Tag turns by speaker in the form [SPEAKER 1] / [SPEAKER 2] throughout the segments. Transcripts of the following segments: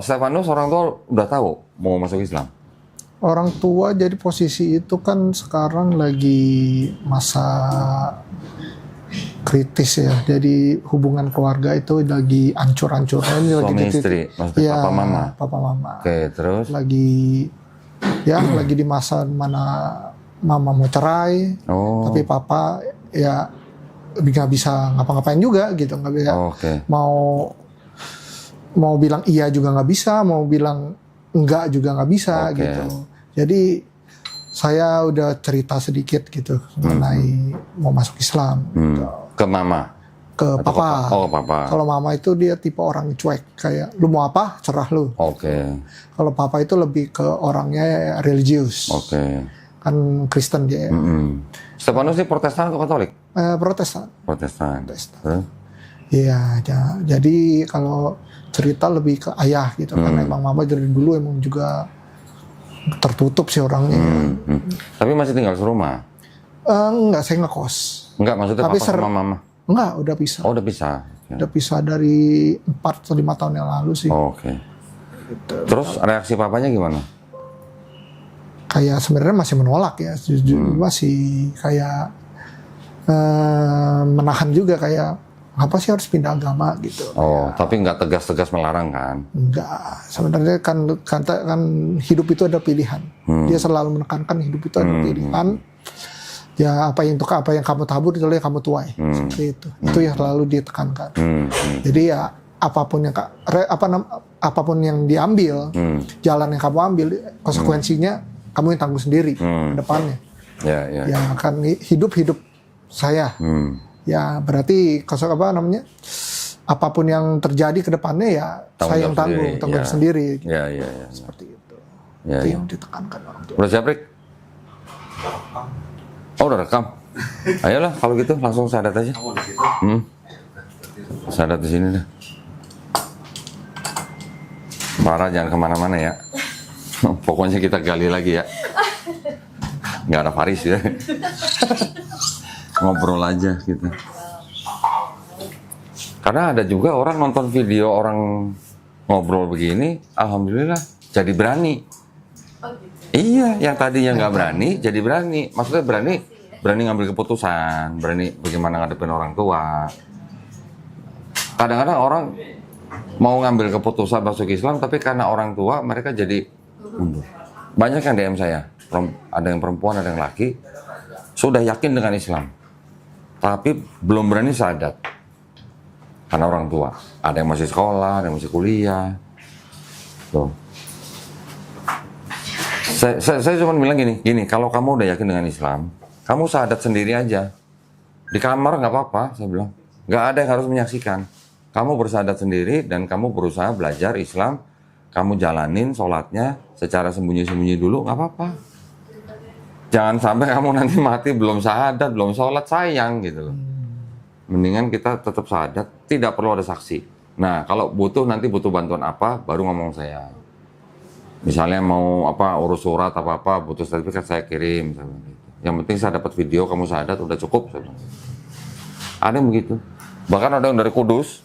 [SPEAKER 1] Stefanus orang tua udah tahu mau masuk Islam?
[SPEAKER 2] Orang tua jadi posisi itu kan sekarang lagi masa kritis ya. Jadi hubungan keluarga itu lagi ancur-ancurnya.
[SPEAKER 1] Suami istri, maksudnya
[SPEAKER 2] ya,
[SPEAKER 1] papa mama?
[SPEAKER 2] Papa mama.
[SPEAKER 1] Oke, terus?
[SPEAKER 2] Lagi di masa mana mama mau cerai, tapi papa ya nggak bisa ngapa-ngapain juga gitu, nggak bisa. Mau bilang iya juga nggak bisa, mau bilang enggak juga nggak bisa gitu. Jadi saya udah cerita sedikit gitu mengenai mau masuk Islam. Gitu.
[SPEAKER 1] Ke mama?
[SPEAKER 2] Ke papa.
[SPEAKER 1] Papa.
[SPEAKER 2] Kalau mama itu dia tipe orang cuek, kayak lu mau apa serah lu. Kalau papa itu lebih ke orangnya religius. Kan Kristen dia.
[SPEAKER 1] Stefanus ini Protestan atau Katolik?
[SPEAKER 2] Protestan. Iya, jadi kalau cerita lebih ke ayah gitu, karena emang mama dari dulu emang juga tertutup sih orangnya.
[SPEAKER 1] Tapi masih tinggal serumah?
[SPEAKER 2] Enggak, saya ngekos.
[SPEAKER 1] Enggak, maksudnya papa sama mama?
[SPEAKER 2] Enggak, udah pisah.
[SPEAKER 1] Oh, udah pisah.
[SPEAKER 2] Udah pisah dari 4 atau 5 tahun yang lalu sih.
[SPEAKER 1] Gitu. Terus reaksi papanya gimana?
[SPEAKER 2] Kayak sebenarnya masih menolak ya, masih kayak menahan juga, kayak apa sih harus pindah agama gitu.
[SPEAKER 1] Tapi nggak tegas-tegas melarang kan?
[SPEAKER 2] Enggak, sebenarnya kan hidup itu ada pilihan. Dia selalu menekankan hidup itu ada pilihan. Ya apa yang kamu tabur itu yang kamu tuai. Seperti itu. Itu yang selalu ditekankan. Jadi ya apapun apapun yang diambil, jalan yang kamu ambil, konsekuensinya kamu yang tanggung sendiri ke depannya. Ya akan hidup saya. Ya berarti apapun yang terjadi ke depannya ya saya yang tanggung sendiri. Seperti itu. Itu yang ditekankan orang tua.
[SPEAKER 1] Udah siap, Rik? Udah rekam. Ayolah kalau gitu langsung syahadat aja. Syahadat di sini dah. Parah, jangan kemana-mana ya. Pokoknya kita gali lagi ya. Nggak ada Faris ya. Ngobrol aja gitu. Karena ada juga orang nonton video orang ngobrol begini, alhamdulillah jadi berani. Iya, yang tadinya nggak berani jadi berani. Maksudnya berani ngambil keputusan, berani bagaimana ngadepin orang tua. Kadang-kadang orang mau ngambil keputusan masuk Islam, tapi karena orang tua mereka jadi mundur. Banyak yang DM saya, ada yang perempuan, ada yang laki, sudah yakin dengan Islam, tapi belum berani syahadat karena orang tua. Ada yang masih sekolah, ada yang masih kuliah. Tuh. Saya cuma bilang gini, kalau kamu udah yakin dengan Islam, kamu syahadat sendiri aja. Di kamar nggak apa-apa, saya bilang. Nggak ada yang harus menyaksikan. Kamu bersyahadat sendiri dan kamu berusaha belajar Islam, kamu jalanin sholatnya secara sembunyi-sembunyi dulu, nggak apa-apa. Jangan sampai kamu nanti mati belum syahadat, belum sholat, sayang gitu loh. Mendingan kita tetap syahadat, tidak perlu ada saksi. Nah, kalau nanti butuh bantuan apa, baru ngomong saya. Misalnya mau urus surat apa butuh sertifikat, saya kirim misalnya gitu. Yang penting saya dapat video kamu syahadat udah cukup. Ada yang begitu. Bahkan ada yang dari Kudus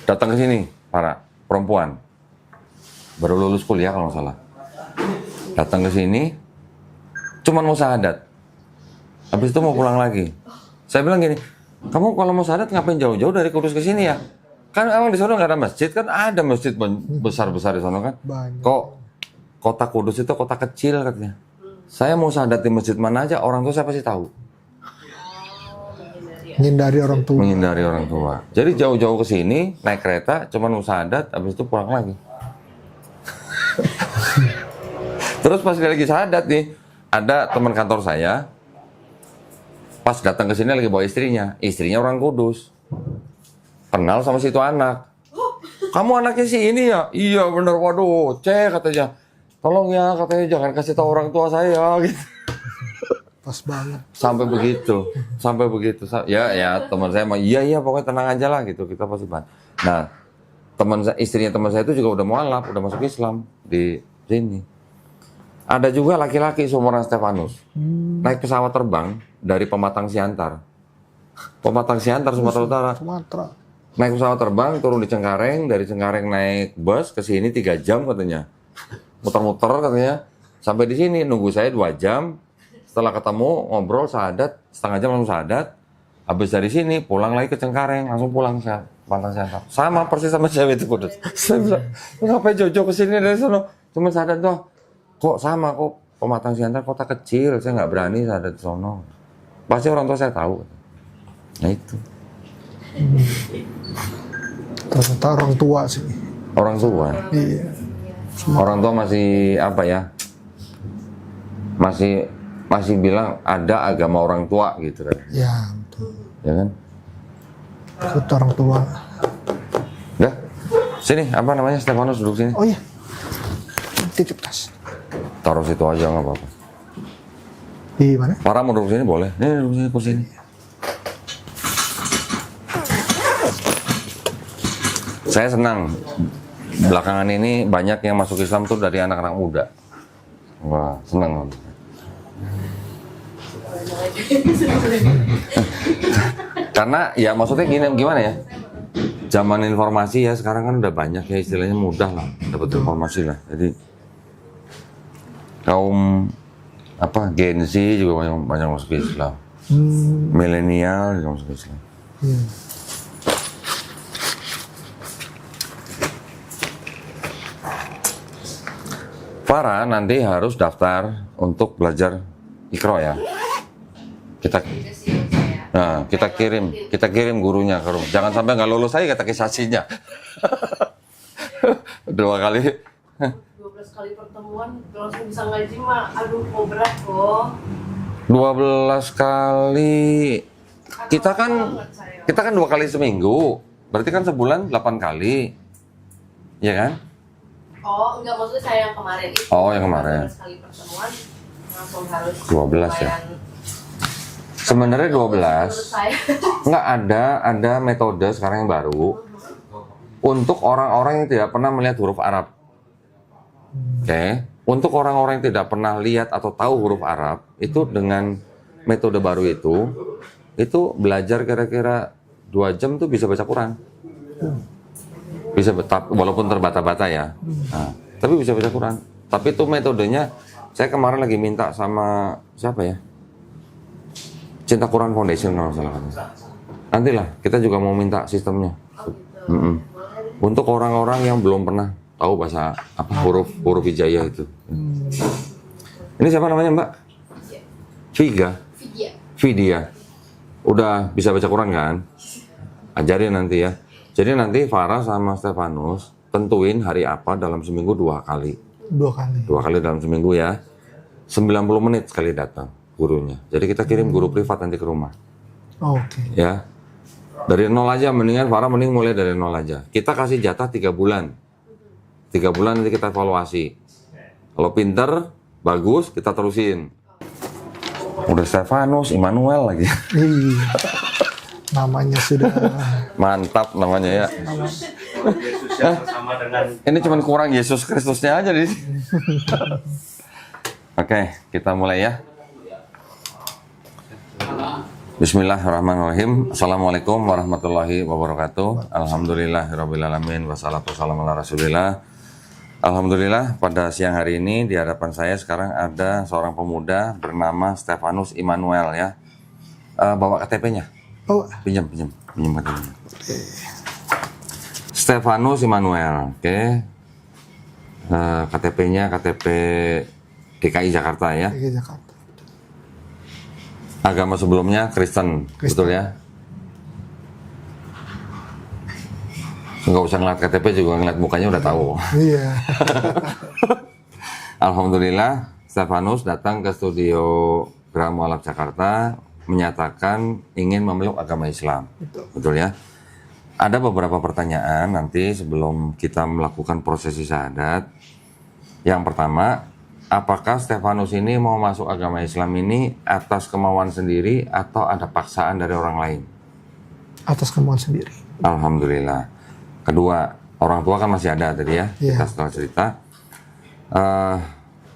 [SPEAKER 1] datang ke sini, para perempuan baru lulus kuliah kalau nggak salah, datang ke sini cuman mau syahadat, habis itu mau pulang lagi. Saya bilang gini, kamu kalau mau syahadat ngapain jauh-jauh dari Kudus ke sini ya? Kan emang di sana nggak ada masjid, kan ada masjid besar-besar di sana kan. Kok kota Kudus itu kota kecil katanya. Saya mau syahadat di masjid mana aja, orang tua saya pasti tahu.
[SPEAKER 2] Menghindari orang tua.
[SPEAKER 1] Jadi jauh-jauh ke sini naik kereta, cuman mau syahadat, habis itu pulang lagi. Terus pas dia lagi syahadat nih, ada teman kantor saya, pas datang ke sini lagi bawa istrinya orang Kudus, kenal sama situ anak. Kamu anaknya si ini ya? Iya bener, waduh, katanya. Tolong ya, katanya jangan kasih tahu orang tua saya gitu.
[SPEAKER 2] Pas banget.
[SPEAKER 1] Sampai begitu. Ya teman saya mah iya pokoknya tenang aja lah gitu, kita pasti bantu. Nah, istrinya teman saya itu juga udah mualaf, udah masuk Islam di sini. Ada juga laki-laki seumuran Stefanus, naik pesawat terbang dari Pematang Siantar, Sumatera Utara. naik pesawat terbang, turun di Cengkareng, dari Cengkareng naik bus ke sini 3 jam katanya. Muter-muter katanya. Sampai di sini nunggu saya 2 jam. Setelah ketemu, ngobrol, syahadat, setengah jam langsung syahadat. Habis dari sini, pulang lagi ke Cengkareng, langsung pulang ke Pantang Siantar. Sama persis sama cewek itu, Kudus. Saya bilang, ngapain Jojo kesini dari sana? Cuma syahadat doang. Kok sama, kok Pematang Siantar kota kecil, saya nggak berani syahadat di sono. Pasti orang tua saya tahu. Nah itu.
[SPEAKER 2] Ternyata orang tua sih.
[SPEAKER 1] Orang tua.
[SPEAKER 2] Iya.
[SPEAKER 1] Orang tua masih apa ya? Masih bilang ada agama orang tua gitu kan.
[SPEAKER 2] Ya, betul.
[SPEAKER 1] Ya kan?
[SPEAKER 2] Ikut orang tua.
[SPEAKER 1] Udah. Sini, apa namanya? Stefanus duduk sini.
[SPEAKER 2] Oh iya. Titip tas.
[SPEAKER 1] Taruh situ aja nggak apa-apa.
[SPEAKER 2] Di mana?
[SPEAKER 1] Farah mau duduk sini boleh. Nih duduk sini, kursi ini. Saya senang. Belakangan ini banyak yang masuk Islam tuh dari anak-anak muda. Wah, senang. Karena ya maksudnya gimana ya? Zaman informasi ya sekarang kan udah banyak ya, istilahnya mudah lah dapat informasi lah. Jadi kaum apa Gen Z juga banyak masuk Islam. Milenial juga masuk Islam. Farah nanti harus daftar untuk belajar Iqra ya. Kita kirim gurunya ke rumah. Jangan sampai nggak lulus aja kata kisasinya. 2 kali.
[SPEAKER 3] 12 kali pertemuan langsung bisa ngaji mah, aduh kok berat kok.
[SPEAKER 1] 12 kali. Kita kan 2 kali seminggu. Berarti kan sebulan 8 kali. Iya kan?
[SPEAKER 3] Oh, enggak, maksudnya saya yang kemarin itu.
[SPEAKER 1] Oh, yang kemarin.
[SPEAKER 3] 12 kali pertemuan langsung harus
[SPEAKER 1] 12 ya. Sebenarnya 12. Nggak ada metode sekarang yang baru untuk orang-orang yang tidak pernah melihat huruf Arab. Oke. Untuk orang-orang yang tidak pernah lihat atau tahu huruf Arab, itu dengan metode baru itu belajar kira-kira 2 jam tuh bisa baca Quran. Bisa, walaupun terbata-bata ya. Nah, tapi bisa baca Quran. Tapi itu metodenya, saya kemarin lagi minta sama siapa ya? Cinta Quran Foundation kalau salah. Nantilah kita juga mau minta sistemnya. Untuk orang-orang yang belum pernah tahu bahasa apa huruf hijaiyah itu. Ini siapa namanya Mbak? Vidya. Udah bisa baca Quran kan? Ajarin nanti ya. Jadi nanti Farah sama Stefanus tentuin hari apa dalam seminggu 2 kali.
[SPEAKER 2] 2 kali.
[SPEAKER 1] 2 kali dalam seminggu ya. 90 menit sekali datang gurunya. Jadi kita kirim guru privat nanti ke rumah.
[SPEAKER 2] Oke.
[SPEAKER 1] Ya. Dari 0 aja, mendingan Farah mending mulai dari 0 aja. Kita kasih jatah 3 bulan. 3 bulan nanti kita evaluasi. Kalau pinter, bagus, kita terusin. Udah Stefanus, Immanuel lagi.
[SPEAKER 2] Iya. Namanya sudah
[SPEAKER 1] Mantap namanya ya.
[SPEAKER 4] Sama dengan
[SPEAKER 1] Ini cuma kurang Yesus Kristusnya aja di sini. Oke, kita mulai ya. Bismillahirrahmanirrahim. Assalamualaikum warahmatullahi wabarakatuh. Alhamdulillahirrabbilalamin. Wassalatu wassalamu ala rasulillah. Alhamdulillah pada siang hari ini di hadapan saya sekarang ada seorang pemuda bernama Stefanus Immanuel ya. Bawa KTP-nya.
[SPEAKER 2] Oh,
[SPEAKER 1] Pinjam KTP-nya. Stefanus Immanuel, oke. KTP-nya KTP DKI Jakarta ya.
[SPEAKER 2] di Jakarta.
[SPEAKER 1] Agama sebelumnya Kristen, betul ya? Nggak usah ngeliat KTP juga ngeliat mukanya udah tahu.
[SPEAKER 2] Iya.
[SPEAKER 1] Alhamdulillah, Stefanus datang ke studio Graha Mu'alaf Jakarta menyatakan ingin memeluk agama Islam. Betul ya? Ada beberapa pertanyaan nanti sebelum kita melakukan prosesi syahadat. Yang pertama, apakah Stefanus ini mau masuk agama Islam ini atas kemauan sendiri atau ada paksaan dari orang lain?
[SPEAKER 2] Atas kemauan sendiri.
[SPEAKER 1] Alhamdulillah. Kedua, orang tua kan masih ada tadi ya,
[SPEAKER 2] Iya.
[SPEAKER 1] kita setelah cerita.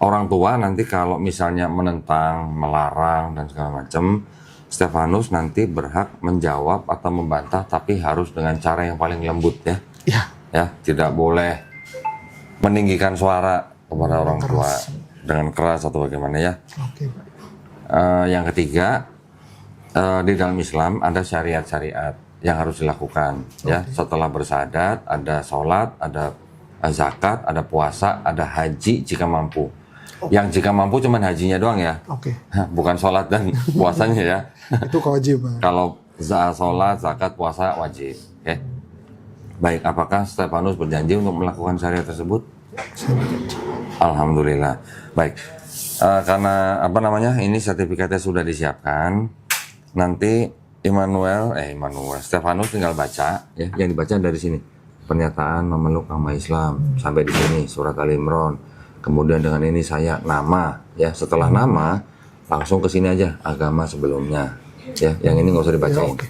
[SPEAKER 1] Orang tua nanti kalau misalnya menentang, melarang dan segala macam, Stefanus nanti berhak menjawab atau membantah, tapi harus dengan cara yang paling lembut ya.
[SPEAKER 2] Ya.
[SPEAKER 1] Ya, tidak boleh meninggikan suara kepada orang tua dengan keras atau bagaimana ya.
[SPEAKER 2] Oke, Pak.
[SPEAKER 1] Yang ketiga, di dalam Islam ada syariat-syariat yang harus dilakukan ya. Setelah bersahadat, ada sholat, ada zakat, ada puasa, ada haji jika mampu. Yang jika mampu cuman hajinya doang ya.
[SPEAKER 2] Oke.
[SPEAKER 1] Bukan sholat dan puasanya ya.
[SPEAKER 2] Itu kewajiban.
[SPEAKER 1] Kalau sholat, zakat, puasa wajib. Oke. Baik, apakah Stefanus berjanji untuk melakukan syariat tersebut?
[SPEAKER 2] Saya berjanji.
[SPEAKER 1] Alhamdulillah. Baik, karena apa namanya, ini sertifikatnya sudah disiapkan. Nanti Stefanus tinggal baca ya. Yang dibaca dari sini. Pernyataan memeluk agama Islam sampai di sini surat Al-Imran. Kemudian dengan ini saya nama ya. Setelah nama langsung ke sini aja agama sebelumnya. Ya, yang ini nggak usah dibacain.
[SPEAKER 2] Ya, oke.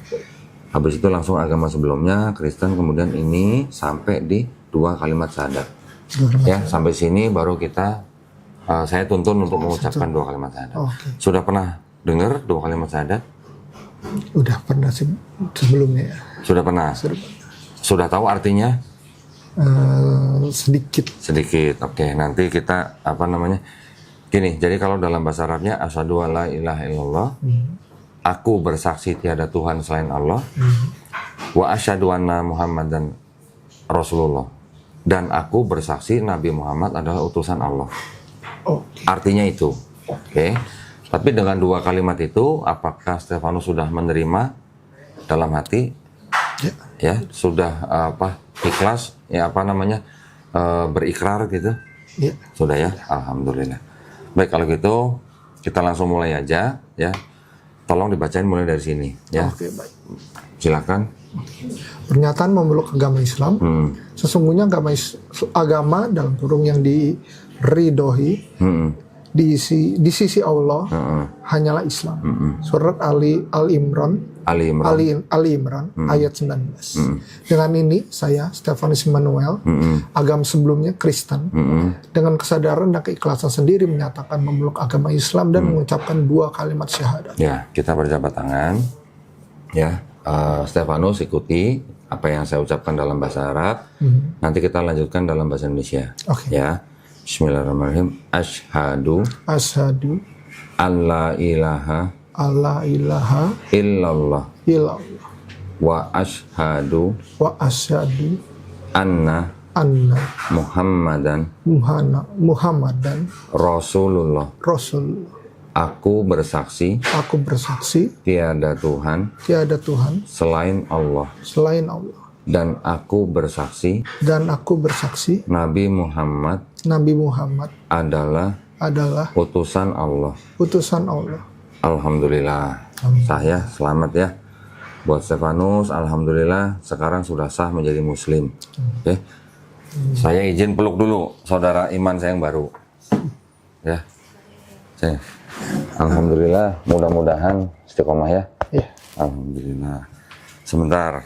[SPEAKER 1] Habis itu langsung agama sebelumnya Kristen, kemudian ini sampai di 2 kalimat syahadat. Ya, sampai sini baru kita saya tuntun untuk mengucapkan 2 kalimat syahadat.
[SPEAKER 2] Oke.
[SPEAKER 1] Sudah pernah dengar 2 kalimat syahadat?
[SPEAKER 2] Udah pernah sebelumnya ya.
[SPEAKER 1] Sudah pernah. Sudah tahu artinya?
[SPEAKER 2] Sedikit.
[SPEAKER 1] Sedikit. Oke, nanti kita apa namanya? Gini, jadi kalau dalam bahasa Arabnya asyhadu alla ilaha illallah, aku bersaksi tiada Tuhan selain Allah, wa asyhadu anna Muhammadan Rasulullah, dan aku bersaksi Nabi Muhammad adalah utusan Allah.
[SPEAKER 2] Oke.
[SPEAKER 1] Artinya itu. Oke. Tapi dengan 2 kalimat itu, apakah Stefanus sudah menerima dalam hati?
[SPEAKER 2] Ya.
[SPEAKER 1] Ya, sudah ikhlas, ya berikrar gitu?
[SPEAKER 2] Ya.
[SPEAKER 1] Sudah ya, alhamdulillah. Baik, kalau gitu kita langsung mulai aja ya. Tolong dibacain mulai dari sini ya.
[SPEAKER 2] Oke, baik.
[SPEAKER 1] Silakan.
[SPEAKER 2] Pernyataan memeluk agama Islam. Sesungguhnya agama dalam kurung yang diridhoi di sisi Allah hanyalah Islam. Surat Ali Imran ayat 19. Dengan ini saya Stefanus Immanuel, agama sebelumnya Kristen, dengan kesadaran dan keikhlasan sendiri menyatakan memeluk agama Islam dan mengucapkan 2 kalimat syahadat.
[SPEAKER 1] Ya, kita berjabat tangan. Ya, Stefanus ikuti apa yang saya ucapkan dalam bahasa Arab. Nanti kita lanjutkan dalam bahasa Indonesia.
[SPEAKER 2] Oke.
[SPEAKER 1] Ya. Bismillahirrahmanirrahim. Asyhadu alla ilaha illallah wa asyhadu anna Muhammadan Rasulullah. Aku bersaksi tiada Tuhan selain Allah. Dan aku bersaksi Nabi Muhammad adalah utusan Allah. Alhamdulillah. Sah ya, selamat ya buat Stefanus. Alhamdulillah sekarang sudah sah menjadi muslim. Oke. Saya izin peluk dulu saudara iman saya yang baru. Ya. Alhamdulillah, mudah-mudahan istiqomah ya.
[SPEAKER 2] Ya.
[SPEAKER 1] Alhamdulillah. Sebentar,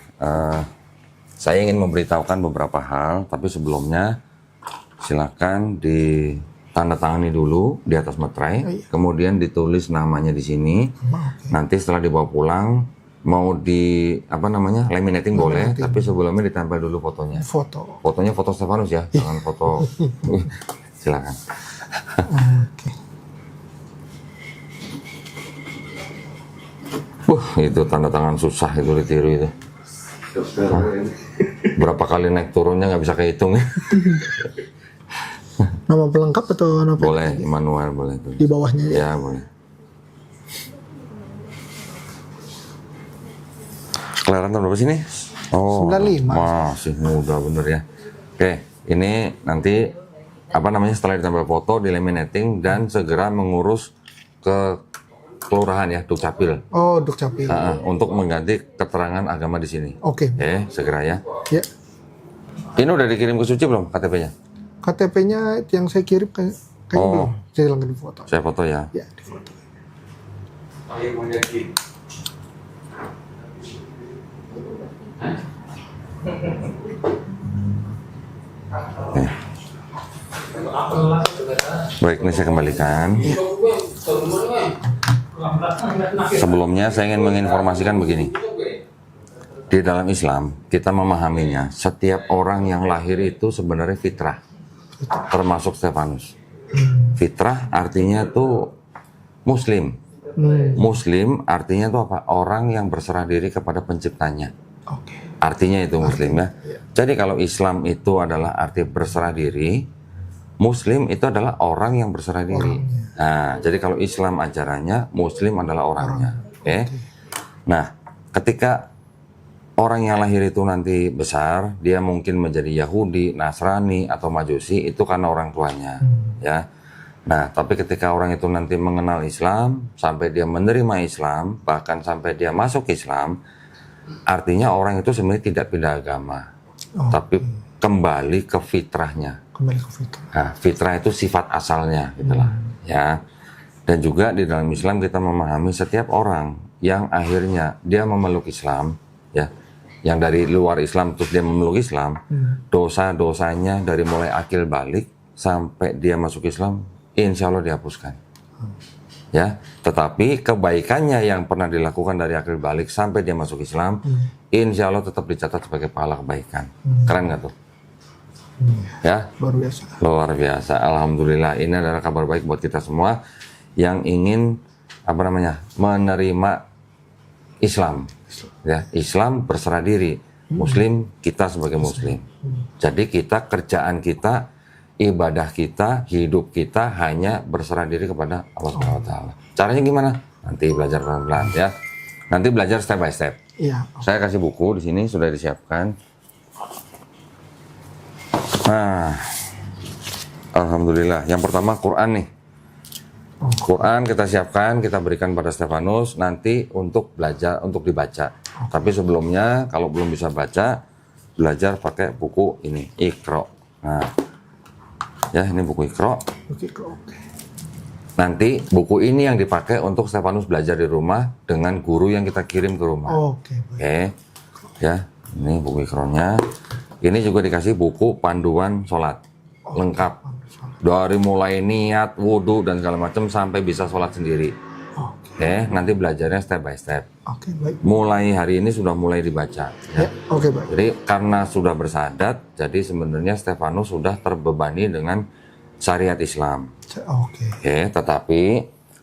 [SPEAKER 1] saya ingin memberitahukan beberapa hal, tapi sebelumnya silakan ditandatangani dulu di atas materai, kemudian ditulis namanya di sini. Nanti setelah dibawa pulang, mau laminating boleh, tapi sebelumnya ditempel dulu fotonya. Fotonya foto Stefanus ya, jangan foto. Silakan. Itu tanda tangan susah itu ditiru itu. Berapa kali naik turunnya nggak bisa kehitung.
[SPEAKER 2] Nama pelengkap atau nama
[SPEAKER 1] Boleh, Immanuel boleh tuh.
[SPEAKER 2] di bawahnya ya?
[SPEAKER 1] Ya boleh. Kelahiran tahun berapa sih ini?
[SPEAKER 2] 95.
[SPEAKER 1] Masih muda bener ya. Oke, ini nanti setelah ditempel foto, di laminating dan segera mengurus ke kelurahan ya, Dukcapil.
[SPEAKER 2] Oh, Dukcapil.
[SPEAKER 1] Untuk mengganti keterangan agama di sini.
[SPEAKER 2] Oke.
[SPEAKER 1] Segera ya.
[SPEAKER 2] Ya.
[SPEAKER 1] Ini udah dikirim ke Suci belum KTP-nya?
[SPEAKER 2] KTP-nya yang saya kirim kayaknya belum. Saya langgan di foto.
[SPEAKER 1] Saya foto ya.
[SPEAKER 2] Ya, di foto.
[SPEAKER 1] Baik, ini saya kembalikan. Sebelumnya saya ingin menginformasikan begini. Di dalam Islam, kita memahaminya, setiap orang yang lahir itu sebenarnya fitrah. Termasuk Stefanus. Fitrah artinya tuh Muslim. Muslim artinya tuh apa? Orang yang berserah diri kepada penciptanya. Artinya itu Muslim ya. Jadi kalau Islam itu adalah arti berserah diri, Muslim itu adalah orang yang berserah diri. Nah, jadi kalau Islam ajarannya, Muslim adalah orangnya. Oke. Nah, ketika orang yang lahir itu nanti besar, dia mungkin menjadi Yahudi, Nasrani, atau Majusi, itu karena orang tuanya. Ya. Nah, tapi ketika orang itu nanti mengenal Islam, sampai dia menerima Islam, bahkan sampai dia masuk Islam, artinya orang itu sebenarnya tidak pindah agama, tapi kembali ke fitrahnya.
[SPEAKER 2] Kembali ke fitrah.
[SPEAKER 1] Nah, fitrah itu sifat asalnya, gitulah. Ya. Dan juga di dalam Islam kita memahami setiap orang yang akhirnya dia memeluk Islam, ya, yang dari luar Islam terus dia memeluk Islam, dosa-dosanya dari mulai akil balik sampai dia masuk Islam, insya Allah dihapuskan. Ya, tetapi kebaikannya yang pernah dilakukan dari akil balik sampai dia masuk Islam, insya Allah tetap dicatat sebagai pahala kebaikan. Keren nggak tuh? Ya,
[SPEAKER 2] Luar biasa.
[SPEAKER 1] luar biasa. Alhamdulillah, ini adalah kabar baik buat kita semua yang ingin menerima Islam. Ya, Islam berserah diri, Muslim kita sebagai Muslim. Jadi kita, kerjaan kita, ibadah kita, hidup kita hanya berserah diri kepada Allah Subhanahu wa taala. Caranya gimana? Nanti belajar pelan-pelan ya. Nanti belajar step by step.
[SPEAKER 2] Iya.
[SPEAKER 1] Saya kasih buku di sini sudah disiapkan. Nah, alhamdulillah. Yang pertama Quran nih. Quran kita siapkan, kita berikan pada Stefanus nanti untuk belajar, untuk dibaca. Tapi sebelumnya kalau belum bisa baca, belajar pakai buku ini, Iqra. Nah, ya, ini buku Iqra.
[SPEAKER 2] Oke.
[SPEAKER 1] Nanti buku ini yang dipakai untuk Stefanus belajar di rumah dengan guru yang kita kirim ke rumah.
[SPEAKER 2] Oke.
[SPEAKER 1] Oke. Ya, ini buku Iqra-nya. Ini juga dikasih buku panduan sholat. Lengkap. Dari mulai niat, wudhu, dan segala macam sampai bisa sholat sendiri. Oke, nanti belajarnya step by step.
[SPEAKER 2] Oke, baik.
[SPEAKER 1] Mulai hari ini sudah mulai dibaca.
[SPEAKER 2] Ya, oke, baik.
[SPEAKER 1] Jadi karena sudah bersahadat, jadi sebenarnya Stefanus sudah terbebani dengan syariat Islam.
[SPEAKER 2] Oke.
[SPEAKER 1] Oke, tetapi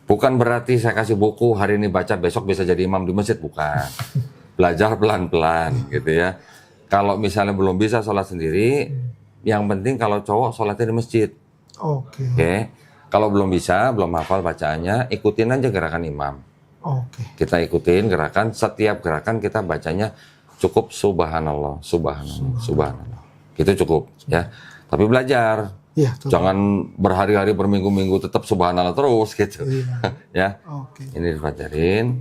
[SPEAKER 1] bukan berarti saya kasih buku hari ini baca, besok bisa jadi imam di masjid, bukan. Belajar pelan-pelan gitu ya. Kalau misalnya belum bisa sholat sendiri, yang penting kalau cowok sholatnya di masjid.
[SPEAKER 2] Oke.
[SPEAKER 1] Oke. Kalau belum bisa, belum hafal bacaannya, ikutin aja gerakan imam.
[SPEAKER 2] Oke.
[SPEAKER 1] Kita ikutin gerakan, setiap gerakan kita bacanya cukup subhanallah, subhanallah, subhanallah. Itu cukup ya. Tapi belajar.
[SPEAKER 2] Iya,
[SPEAKER 1] Jangan berhari-hari, berminggu-minggu tetap subhanallah terus gitu. Ya.
[SPEAKER 2] Oke.
[SPEAKER 1] Ini dipelajarin.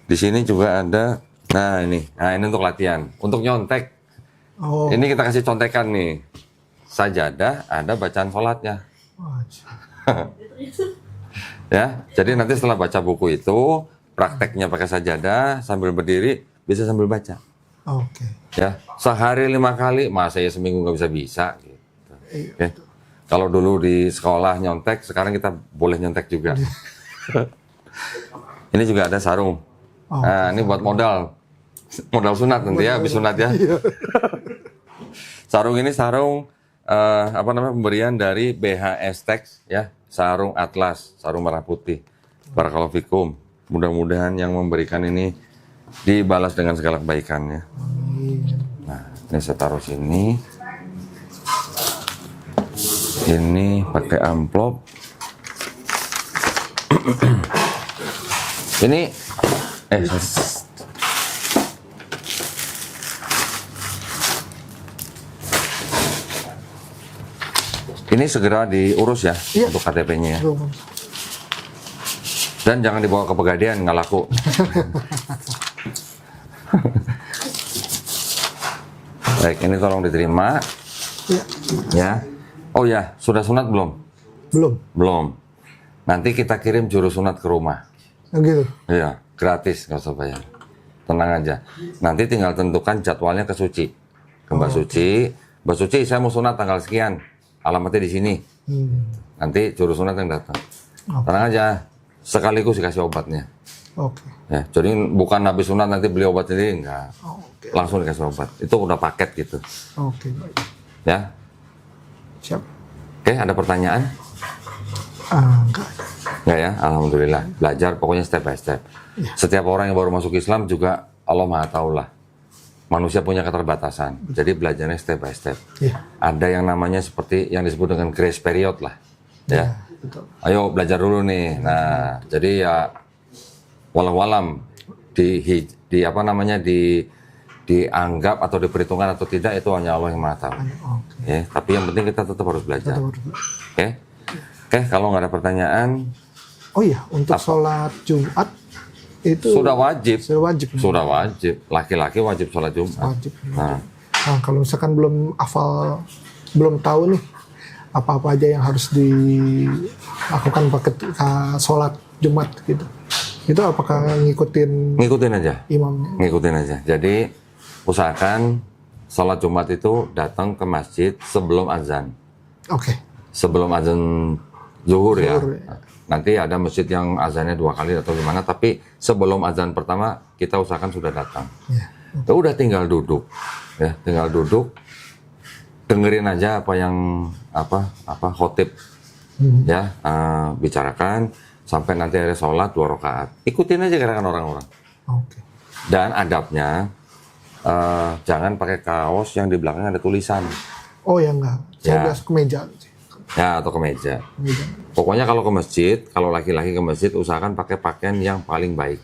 [SPEAKER 1] Di sini juga ada, nah ini untuk latihan, untuk nyontek.
[SPEAKER 2] Oh.
[SPEAKER 1] Ini kita kasih contekan nih. Sajadah ada bacaan sholatnya. Ya, jadi nanti setelah baca buku itu, prakteknya pakai sajadah sambil berdiri, bisa sambil baca.
[SPEAKER 2] Oke.
[SPEAKER 1] Ya, sehari 5 kali, masa ya seminggu nggak bisa gitu. Oke. Kalau dulu di sekolah nyontek, sekarang kita boleh nyontek juga. Ini juga ada sarung. Nah, ini buat modal sunat nanti ya, habis sunat ya. Sarung ini sarung pemberian dari BHS Tex ya, sarung atlas, sarung merah putih. Barakallahu fikum. Mudah-mudahan yang memberikan ini dibalas dengan segala kebaikannya. Nah, ini saya taruh sini. Ini pakai amplop. Ini ini segera diurus ya, untuk KTP-nya ya. Dan jangan dibawa ke Pegadaian, nggak laku. Baik, ini tolong diterima. Ya. Oh ya, sudah sunat belum?
[SPEAKER 2] Belum.
[SPEAKER 1] Belum. Nanti kita kirim juru sunat ke rumah.
[SPEAKER 2] Gitu.
[SPEAKER 1] Iya, gratis, nggak usah bayar. Tenang aja. Nanti tinggal tentukan jadwalnya ke Suci. Ke Mbak Suci. Mbak Suci, saya mau sunat tanggal sekian. Alamatnya di sini. Nanti juru sunat yang datang. Tenang aja. sekaligus dikasih obatnya.
[SPEAKER 2] Oke.
[SPEAKER 1] Ya, jadi bukan habis sunat nanti beli obat sendiri, enggak.
[SPEAKER 2] Oke.
[SPEAKER 1] Langsung dikasih obat. Itu udah paket gitu.
[SPEAKER 2] Oke, baik.
[SPEAKER 1] Ya.
[SPEAKER 2] Siap.
[SPEAKER 1] Oke, ada pertanyaan?
[SPEAKER 2] Enggak.
[SPEAKER 1] Enggak ya? Alhamdulillah. Belajar pokoknya step by step.
[SPEAKER 2] Ya.
[SPEAKER 1] Setiap orang yang baru masuk Islam juga Allah Maha Tahu lah. Manusia punya keterbatasan. Jadi belajarnya step by step.
[SPEAKER 2] Iya.
[SPEAKER 1] Ada yang namanya seperti yang disebut dengan grace period lah. Ya.
[SPEAKER 2] Betul.
[SPEAKER 1] Ayo belajar dulu nih. Nah, jadi ya walau-walam dianggap atau diperhitungkan atau tidak itu hanya Allah yang Maha Tahu.
[SPEAKER 2] Oke.
[SPEAKER 1] Ya, tapi yang penting kita tetap harus belajar.
[SPEAKER 2] Tetap harus belajar.
[SPEAKER 1] Oke. Oke, kalau nggak ada pertanyaan,
[SPEAKER 2] Oh iya, untuk sholat Jumat itu
[SPEAKER 1] sudah wajib.
[SPEAKER 2] Sudah wajib.
[SPEAKER 1] Sudah wajib. Laki-laki wajib sholat Jumat.
[SPEAKER 2] Wajib.
[SPEAKER 1] Nah,
[SPEAKER 2] Nah, kalau misalkan belum hafal, belum tahu nih apa-apa aja yang harus dilakukan ketika sholat Jumat gitu. Itu apakah
[SPEAKER 1] ngikutin aja.
[SPEAKER 2] imamnya?
[SPEAKER 1] Ngikutin aja. Jadi usahakan sholat Jumat itu datang ke masjid sebelum azan.
[SPEAKER 2] Oke.
[SPEAKER 1] Sebelum azan zuhur ya.
[SPEAKER 2] Zuhur, ya.
[SPEAKER 1] Nanti ada masjid yang azannya 2 kali atau gimana, tapi sebelum azan pertama kita usahakan sudah datang.
[SPEAKER 2] Ya.
[SPEAKER 1] Ya udah tinggal duduk, ya tinggal duduk, dengerin aja apa yang khotib ya bicarakan sampai nanti ada sholat 2 rakaat. Ikutin aja gerakan orang-orang.
[SPEAKER 2] Oke.
[SPEAKER 1] Dan adabnya jangan pakai kaos yang di belakangnya ada tulisan.
[SPEAKER 2] Oh ya enggak. Saya
[SPEAKER 1] Ya.
[SPEAKER 2] biasa kemeja.
[SPEAKER 1] Ya, atau kemeja.
[SPEAKER 2] Kemeja.
[SPEAKER 1] Pokoknya kalau ke masjid, kalau laki-laki ke masjid, usahakan pakai pakaian yang paling baik.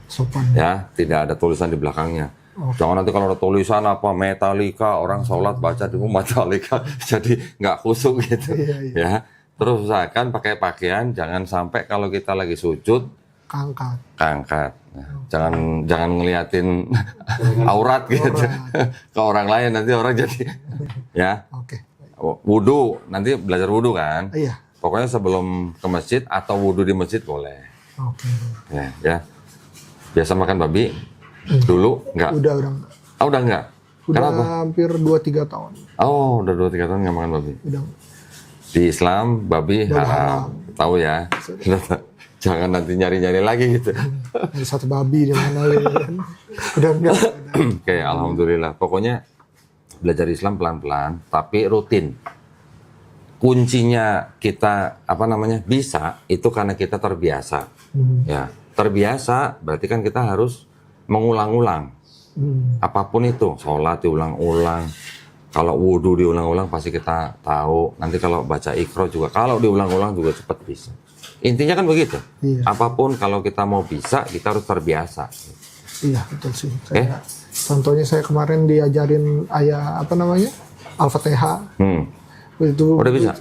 [SPEAKER 2] Sopan.
[SPEAKER 1] Ya, tidak ada tulisan di belakangnya. Jangan nanti kalau ada tulisan apa Metallica, orang sholat baca di Metallica, jadi nggak khusyuk gitu.
[SPEAKER 2] Iya, iya.
[SPEAKER 1] Ya, terus usahakan pakai pakaian, jangan sampai kalau kita lagi sujud
[SPEAKER 2] Kangkat.
[SPEAKER 1] keangkat. Nah, jangan ngeliatin aurat gitu ke orang lain, nanti orang jadi ya.
[SPEAKER 2] Oke.
[SPEAKER 1] Wudhu, nanti belajar wudhu kan?
[SPEAKER 2] Iya.
[SPEAKER 1] Pokoknya sebelum ke masjid atau wudhu di masjid boleh.
[SPEAKER 2] Oke.
[SPEAKER 1] Ya. Biasa makan babi? Dulu? Enggak?
[SPEAKER 2] Udah enggak.
[SPEAKER 1] Oh, udah enggak?
[SPEAKER 2] Udah
[SPEAKER 1] Kenapa?
[SPEAKER 2] hampir 2-3 tahun.
[SPEAKER 1] Oh, udah 2-3 tahun nggak makan babi.
[SPEAKER 2] Udah.
[SPEAKER 1] Di Islam, babi haram. Tahu ya? Jangan nanti nyari-nyari lagi gitu.
[SPEAKER 2] Ada satu babi di mana udah enggak.
[SPEAKER 1] Oke, alhamdulillah. Pokoknya belajar Islam pelan-pelan, tapi rutin. Kuncinya kita bisa itu karena kita terbiasa. Ya, terbiasa berarti kan kita harus mengulang-ulang. Apapun itu, sholat diulang-ulang. Kalau wudhu diulang-ulang pasti kita tahu. Nanti kalau baca Iqra juga, kalau diulang-ulang juga cepat bisa. Intinya kan begitu.
[SPEAKER 2] Iya.
[SPEAKER 1] Apapun kalau kita mau bisa, kita harus terbiasa.
[SPEAKER 2] Iya, betul sih. Contohnya saya kemarin diajarin Al-Fatihah. Itu
[SPEAKER 1] Udah bisa?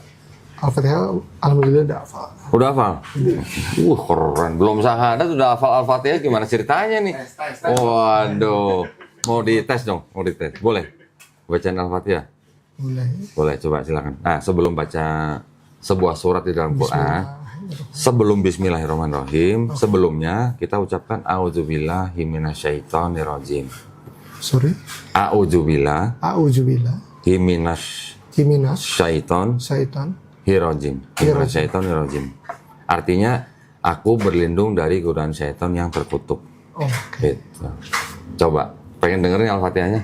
[SPEAKER 2] Al-Fatihah alhamdulillah udah hafal.
[SPEAKER 1] Udah hafal? Keren. Belum syahadat udah hafal Al-Fatihah, gimana ceritanya nih? Waduh. Mau dites dong? Mau dites? Boleh? Bacaan Al-Fatihah?
[SPEAKER 2] Boleh.
[SPEAKER 1] Boleh, coba silakan. Nah, sebelum baca sebuah surat di dalam Quran, sebelum Bismillahirrahmanirrahim, sebelumnya kita ucapkan A'udzubillahi minasyaitonirrajim.
[SPEAKER 2] Sorry.
[SPEAKER 1] A'udzubillahi
[SPEAKER 2] A'udzubillah. Himinas
[SPEAKER 1] minasyaitonirrajim.
[SPEAKER 2] Syaiton.
[SPEAKER 1] Artinya, aku berlindung dari godaan syaitan yang terkutuk.
[SPEAKER 2] Oke.
[SPEAKER 1] Gitu. Coba, pengen dengerin Al-Fatihahnya?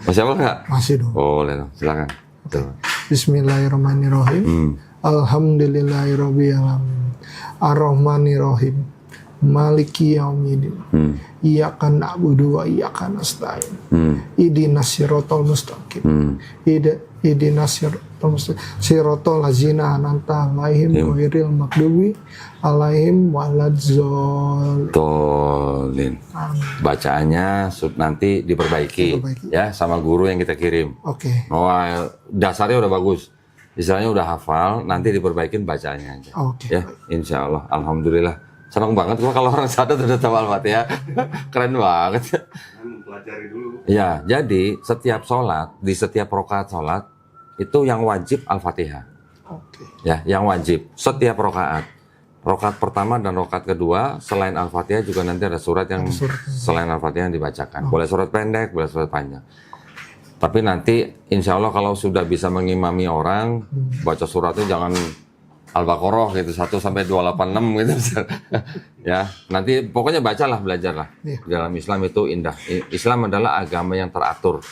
[SPEAKER 1] Masih apa enggak?
[SPEAKER 2] Masih dong.
[SPEAKER 1] Boleh dong, silakan. Coba.
[SPEAKER 2] Bismillahirrahmanirrahim. Alhamdulillahirabbil alamin. Ar-Rahmanirrahim. Maliki yaumiddin. Iyyaka na'budu wa iyyaka nasta'in. Ihdinas siratal mustaqim. Ihdinas siratal mustaqim. Siratal ladzina an'amta 'alaihim ghairil maghdubi alaihim waladdallin.
[SPEAKER 1] Bacaannya nanti diperbaiki ya sama guru yang kita kirim.
[SPEAKER 2] Oke.
[SPEAKER 1] Oh, dasarnya udah bagus. Istilahnya udah hafal, nanti diperbaikin bacaannya aja.
[SPEAKER 2] Oke.
[SPEAKER 1] Ya, insya Allah. Alhamdulillah. Senang banget gua kalau orang sadar udah tahu Al-Fatihah. Keren banget.
[SPEAKER 4] Pelajari dulu.
[SPEAKER 1] Ya, jadi setiap sholat, di setiap rakaat sholat, itu yang wajib Al-Fatihah.
[SPEAKER 2] Oke.
[SPEAKER 1] Ya, yang wajib. Setiap rakaat. Rakaat pertama dan rakaat kedua, selain Al-Fatihah juga nanti ada surat yang selain Al-Fatihah yang dibacakan. Boleh surat pendek, boleh surat panjang. Tapi nanti insya Allah kalau sudah bisa mengimami orang, baca suratnya jangan Al-Baqarah gitu 1 sampai 286 gitu. Ya, nanti pokoknya bacalah, belajarlah.
[SPEAKER 2] Iya.
[SPEAKER 1] Dalam Islam itu indah. Islam adalah agama yang teratur.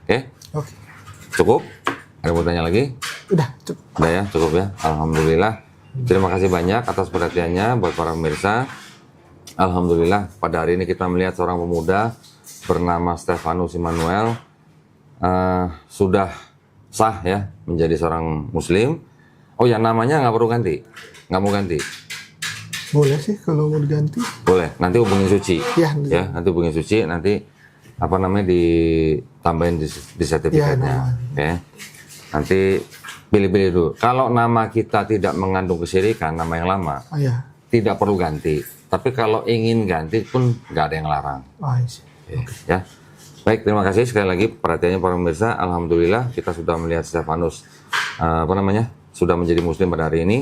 [SPEAKER 1] Oke?
[SPEAKER 2] Oke.
[SPEAKER 1] Cukup? Ada yang mau tanya lagi?
[SPEAKER 2] Udah, cukup.
[SPEAKER 1] Udah ya, cukup ya. Alhamdulillah. Terima kasih banyak atas perhatiannya buat para pemirsa. Alhamdulillah pada hari ini kita melihat seorang pemuda bernama Stefanus Immanuel sudah sah ya menjadi seorang muslim. Oh ya, namanya nggak perlu ganti, nggak mau ganti.
[SPEAKER 2] Boleh sih kalau mau diganti.
[SPEAKER 1] Boleh, nanti hubungi Suci.
[SPEAKER 2] Ya,
[SPEAKER 1] Nanti hubungi Suci, nanti apa namanya ditambahin di sertifikatnya.
[SPEAKER 2] Ya,
[SPEAKER 1] Oke. Nanti pilih-pilih dulu. Kalau nama kita tidak mengandung kesyirikan, nama yang lama,
[SPEAKER 2] Ya.
[SPEAKER 1] tidak perlu ganti. Tapi kalau ingin ganti pun nggak ada yang larang.
[SPEAKER 2] Oke.
[SPEAKER 1] Ya. Baik, terima kasih sekali lagi perhatiannya para pemirsa. Alhamdulillah kita sudah melihat Stefanus sudah menjadi muslim pada hari ini.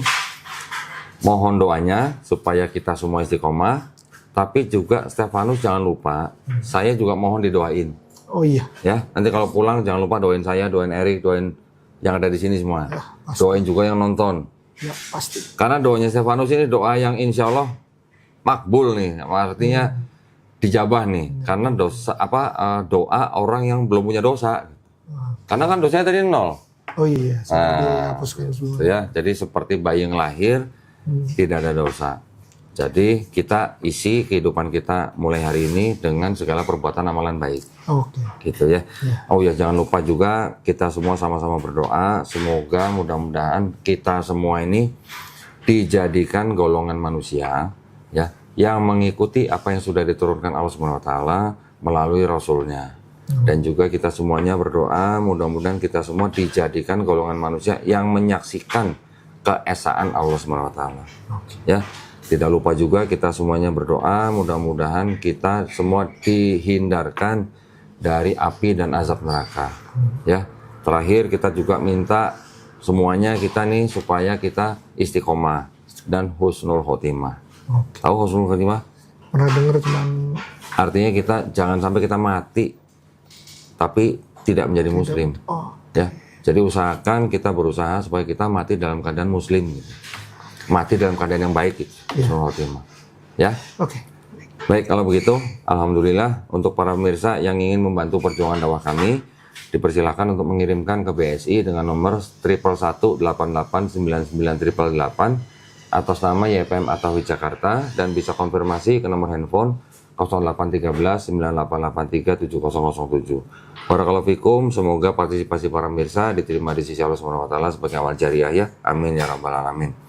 [SPEAKER 1] Mohon doanya supaya kita semua istiqomah. Tapi juga Stefanus jangan lupa, saya juga mohon didoain.
[SPEAKER 2] Oh iya.
[SPEAKER 1] Ya, nanti kalau pulang jangan lupa doain saya, doain Erik, doain yang ada di sini semua.
[SPEAKER 2] Ya, pasti.
[SPEAKER 1] Doain juga yang nonton.
[SPEAKER 2] Ya, pasti.
[SPEAKER 1] Karena doanya Stefanus ini doa yang insya Allah makbul nih, artinya dijabah nih. Karena doa orang yang belum punya dosa. Karena kan dosanya tadi 0.
[SPEAKER 2] Oh iya, sampai dihapuskan semua.
[SPEAKER 1] Ya, jadi seperti bayi yang lahir tidak ada dosa. Jadi kita isi kehidupan kita mulai hari ini dengan segala perbuatan amalan baik.
[SPEAKER 2] Oke.
[SPEAKER 1] Gitu ya.
[SPEAKER 2] Ya.
[SPEAKER 1] Oh ya, jangan lupa juga kita semua sama-sama berdoa. Semoga mudah-mudahan kita semua ini dijadikan golongan manusia ya yang mengikuti apa yang sudah diturunkan Allah SWT melalui Rasulnya. Dan juga kita semuanya berdoa mudah-mudahan kita semua dijadikan golongan manusia yang menyaksikan keesaan Allah SWT. Ya. Tidak lupa juga kita semuanya berdoa mudah-mudahan kita semua dihindarkan dari api dan azab neraka. Ya. Terakhir kita juga minta semuanya kita nih supaya kita istiqomah dan husnul khotimah. Tahu husnul khotimah?
[SPEAKER 2] Pernah dengar cuman
[SPEAKER 1] Artinya kita jangan sampai kita mati tapi tidak menjadi muslim.
[SPEAKER 2] Oh.
[SPEAKER 1] Ya. Jadi usahakan kita berusaha supaya kita mati dalam keadaan muslim gitu. Mati dalam keadaan yang baik gitu. Husnul khotimah. Ya.
[SPEAKER 2] Oke.
[SPEAKER 1] Baik, kalau begitu, alhamdulillah untuk para pemirsa yang ingin membantu perjuangan dakwah kami, dipersilakan untuk mengirimkan ke BSI dengan nomor 111889988 atas nama YPM Atawi Jakarta dan bisa konfirmasi ke nomor handphone 0813 9883 7007. Barakallahu fikum, semoga partisipasi para pemirsa diterima di sisi Allah SWT sebagai amal jariah ya. Amin ya rabbal alamin.